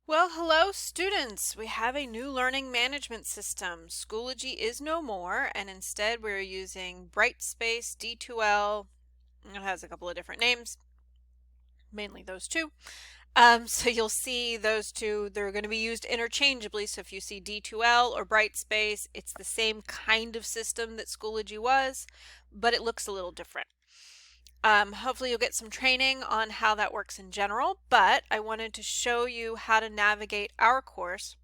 Well, hello students. We have a new learning management system. Schoology is no more, and instead we're using Brightspace, D2L. It has a couple of different names, mainly those two. So you'll see those two, they're going to be used interchangeably. So if you see D2L or Brightspace, it's the same kind of system that Schoology was, but it looks a little different. Hopefully you'll get some training on how that works in general, but I wanted to show you how to navigate our course.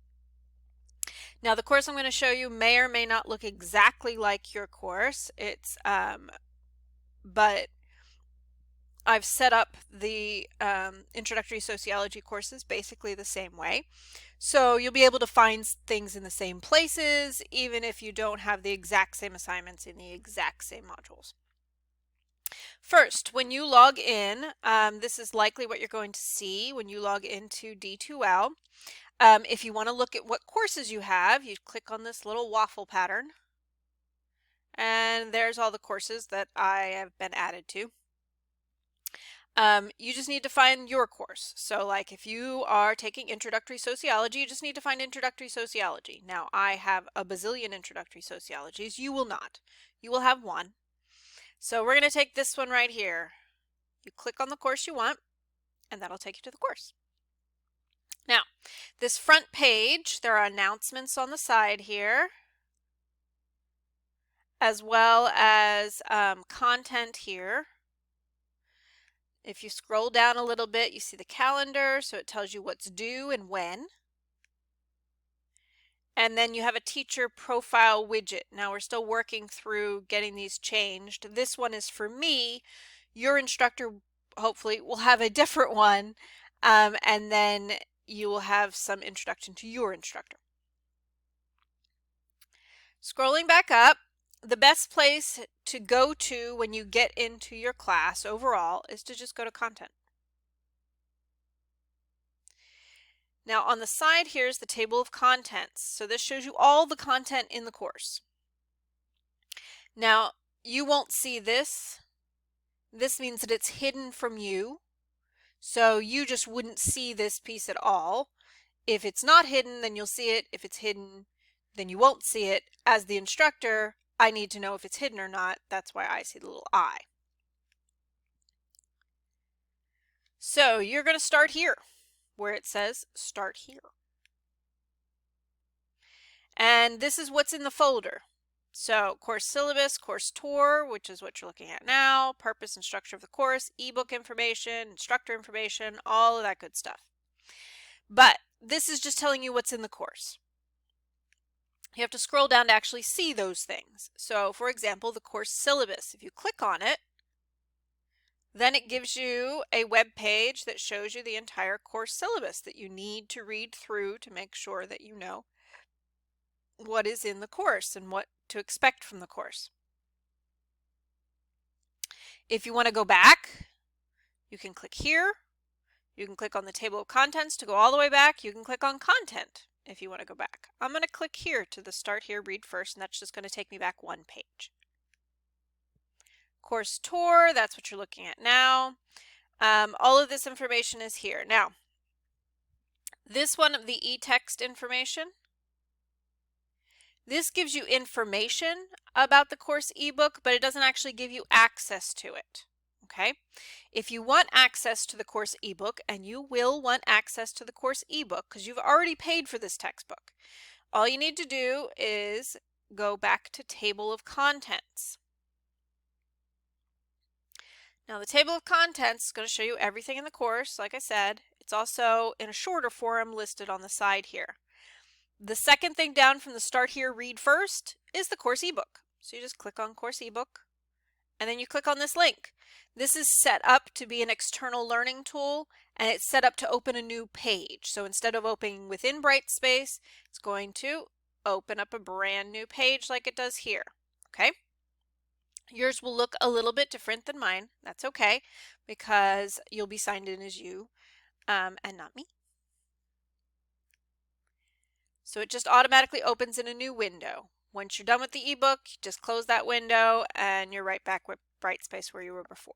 Now the course I'm going to show you may or may not look exactly like your course. But I've set up the introductory sociology courses basically the same way. So you'll be able to find things in the same places, even if you don't have the exact same assignments in the exact same modules. First, when you log in, this is likely what you're going to see when you log into D2L. If you want to look at what courses you have, you click on this little waffle pattern. And there's all the courses that I have been added to. You just need to find your course. So like if you are taking introductory sociology, you just need to find introductory sociology. Now I have a bazillion introductory sociologies. You will not. You will have one. So we're going to take this one right here. You click on the course you want, and that'll take you to the course. Now, this front page, there are announcements on the side here, as well as content here. If you scroll down a little bit, you see the calendar, so it tells you what's due and when. And then you have a teacher profile widget. Now we're still working through getting these changed. This one is for me. Your instructor hopefully will have a different one, and then you will have some introduction to your instructor. Scrolling back up, the best place to go to when you get into your class overall is to just go to content. Now on the side here is the table of contents. So this shows you all the content in the course. Now you won't see this. This means that it's hidden from you. So you just wouldn't see this piece at all. If it's not hidden, then you'll see it. If it's hidden, then you won't see it. As the instructor, I need to know if it's hidden or not. That's why I see the little I. So you're going to start here where it says start here. And this is what's in the folder. So course syllabus, course tour, which is what you're looking at now, purpose and structure of the course, ebook information, instructor information, all of that good stuff. But this is just telling you what's in the course. You have to scroll down to actually see those things. So for example, the course syllabus, if you click on it, then it gives you a web page that shows you the entire course syllabus that you need to read through to make sure that you know what is in the course and what to expect from the course. If you want to go back, you can click here. You can click on the table of contents to go all the way back. You can click on content if you want to go back. I'm going to click here to the start here, read first, and that's just going to take me back one page. Course tour, that's what you're looking at now. All of this information is here. Now, this one, the e-text information, this gives you information about the course ebook, but it doesn't actually give you access to it. Okay? If you want access to the course ebook, and you will want access to the course ebook because you've already paid for this textbook, all you need to do is go back to table of contents. Now the table of contents is going to show you everything in the course. Like I said, it's also in a shorter form listed on the side here. The second thing down from the start here, read first, is the course ebook. So you just click on course ebook, and then you click on this link. This is set up to be an external learning tool, and it's set up to open a new page. So instead of opening within Brightspace, it's going to open up a brand new page like it does here. Okay? Yours will look a little bit different than mine. That's okay, because you'll be signed in as you and not me. So it just automatically opens in a new window. Once you're done with the ebook, just close that window and you're right back with Brightspace where you were before.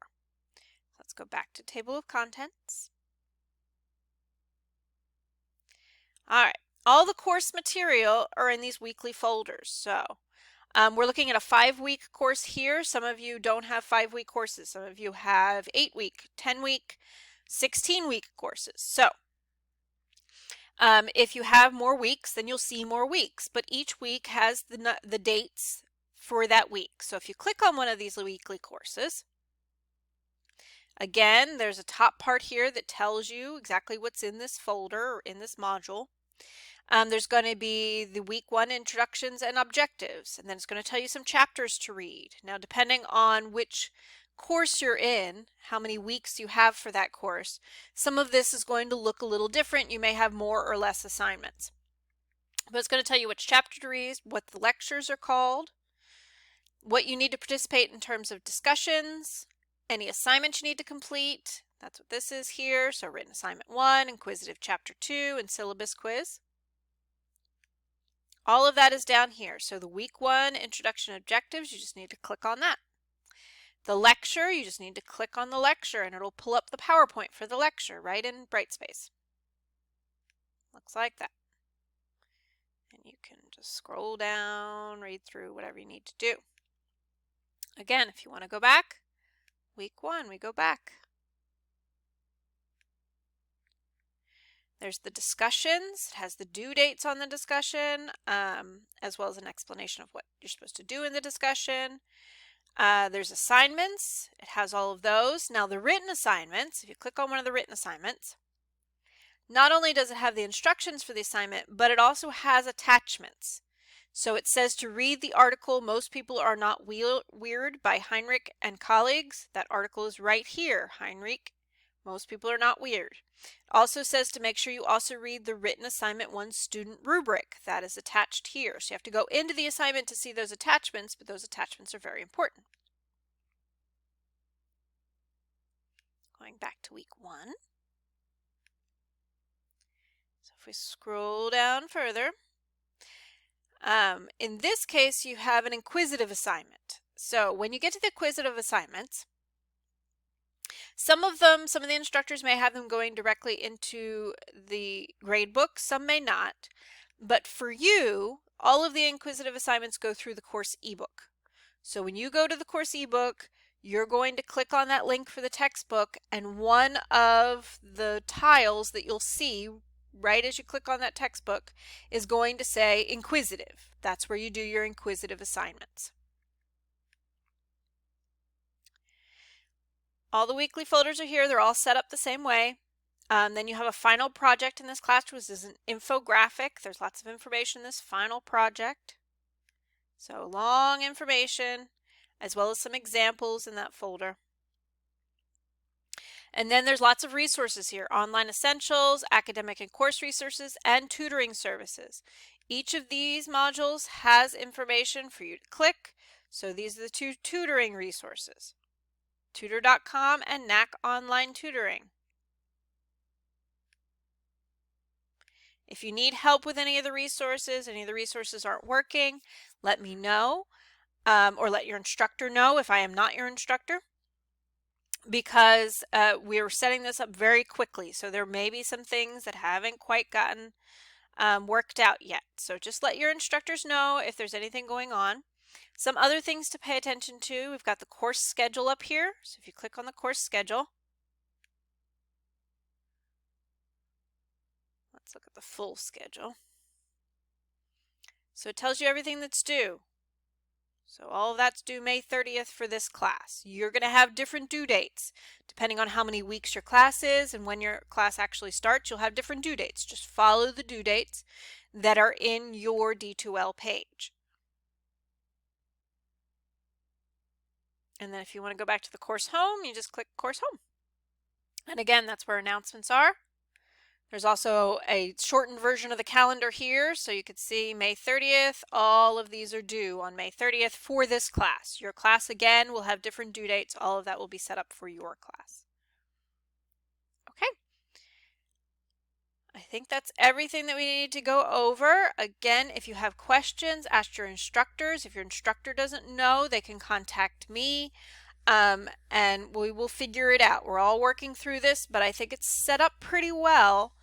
Let's go back to table of contents. All right, all the course material are in these weekly folders. So we're looking at a 5-week course here. Some of you don't have 5-week courses. Some of you have 8-week, 10-week, 16-week courses. So if you have more weeks, then you'll see more weeks, but each week has the dates for that week. So if you click on one of these weekly courses, again, there's a top part here that tells you exactly what's in this folder or in this module. There's going to be the week 1 introductions and objectives, and then it's going to tell you some chapters to read. Now, depending on which course you're in, how many weeks you have for that course, some of this is going to look a little different. You may have more or less assignments. But it's going to tell you which chapter to read, what the lectures are called, what you need to participate in terms of discussions, any assignments you need to complete. That's what this is here. So written assignment 1, inquisitive chapter 2, and syllabus quiz. All of that is down here. So the week 1 introduction objectives, you just need to click on that. The lecture, you just need to click on the lecture and it'll pull up the PowerPoint for the lecture right in Brightspace. Looks like that. And you can just scroll down, read through whatever you need to do. Again, if you want to go back, week 1, we go back. There's the discussions. It has the due dates on the discussion, as well as an explanation of what you're supposed to do in the discussion. There's assignments. It has all of those. Now the written assignments, if you click on one of the written assignments, not only does it have the instructions for the assignment, but it also has attachments. So it says to read the article, Most People Are Not Weird by Heinrich and colleagues. That article is right here, Heinrich. Most people are not weird. It also says to make sure you also read the written assignment 1 student rubric. That is attached here. So you have to go into the assignment to see those attachments, but those attachments are very important. Going back to week 1. So if we scroll down further, in this case you have an inquisitive assignment. So when you get to the inquisitive assignments, some of the instructors may have them going directly into the gradebook, some may not. But for you, all of the inquisitive assignments go through the course ebook. So when you go to the course ebook, you're going to click on that link for the textbook, and one of the tiles that you'll see right as you click on that textbook is going to say inquisitive. That's where you do your inquisitive assignments. All the weekly folders are here. They're all set up the same way. Then you have a final project in this class, which is an infographic. There's lots of information in this final project. So long information, as well as some examples in that folder. And then there's lots of resources here: online essentials, academic and course resources, and tutoring services. Each of these modules has information for you to click. So these are the 2 tutoring resources: tutor.com and NAC Online Tutoring. If you need help with any of the resources aren't working, let me know, or let your instructor know if I am not your instructor, because we're setting this up very quickly. So there may be some things that haven't quite gotten worked out yet. So just let your instructors know if there's anything going on. Some other things to pay attention to: we've got the course schedule up here. So if you click on the course schedule, let's look at the full schedule. So it tells you everything that's due. So all of that's due May 30th for this class. You're going to have different due dates. Depending on how many weeks your class is and when your class actually starts, you'll have different due dates. Just follow the due dates that are in your D2L page. And then if you want to go back to the course home, you just click course home. And again, that's where announcements are. There's also a shortened version of the calendar here, so you could see May 30th. All of these are due on May 30th for this class. Your class, again, will have different due dates. All of that will be set up for your class. Okay. I think that's everything that we need to go over. Again, if you have questions, ask your instructors. If your instructor doesn't know, they can contact me, and we will figure it out. We're all working through this, but I think it's set up pretty well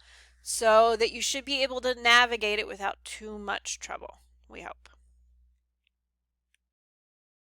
so that you should be able to navigate it without too much trouble, we hope.